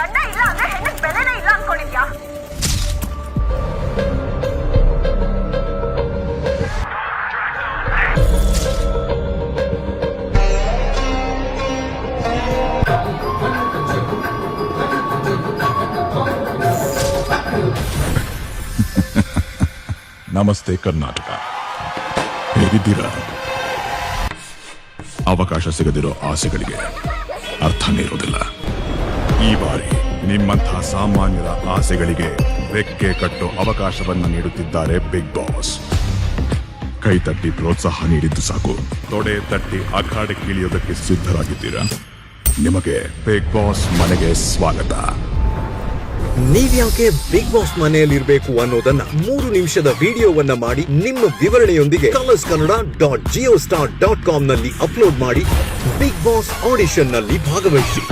ಗಂಡ ಇಲ್ಲ ಅಂದ್ರೆ ಹೆಣ್ಣಿಗೆ ಬೆಲೆನೇ ಇಲ್ಲ ಅನ್ಕೊಂಡಿದ್ಯಾ? ನಮಸ್ತೆ ಕರ್ನಾಟಕ, ಹೇಗಿದ್ದೀರಾ? ಅವಕಾಶ ಸಿಗದಿರೋ ಆಸೆಗಳಿಗೆ ಅರ್ಥನೇ ಇರೋದಿಲ್ಲ. ಈ ಬಾರಿ ನಿಮ್ಮಂತಹ ಸಾಮಾನ್ಯರ ಆಸೆಗಳಿಗೆ ರೆಕ್ಕೆ ಕಟ್ಟೋ ಅವಕಾಶವನ್ನ ನೀಡುತ್ತಿದ್ದಾರೆ ಬಿಗ್ ಬಾಸ್. ಕೈ ತಟ್ಟಿ ಪ್ರೋತ್ಸಾಹ ನೀಡಿದ್ದು ಸಾಕು, ತೊಡೆ ತಟ್ಟಿ ಅಖಾಡಕ್ಕೆ ಇಳಿಯೋದಕ್ಕೆ ಸಿದ್ಧರಾಗಿದ್ದೀರಾ? ನಿಮಗೆ ಬಿಗ್ ಬಾಸ್ ಮನೆಗೆ ಸ್ವಾಗತ. ನೀವ್ಯಾಕೆ ಬಿಗ್ ಬಾಸ್ ಮನೆಯಲ್ಲಿರ್ಬೇಕು ಅನ್ನೋದನ್ನ 3 ನಿಮಿಷದ ವಿಡಿಯೋವನ್ನ ಮಾಡಿ ನಿಮ್ಮ ವಿವರಣೆಯೊಂದಿಗೆ colorskannada.geostar.com ನಲ್ಲಿ ಅಪ್ಲೋಡ್ ಮಾಡಿ ಬಿಗ್ ಬಾಸ್ ಆಡಿಷನ್ ನಲ್ಲಿ ಭಾಗವಹಿಸಿ.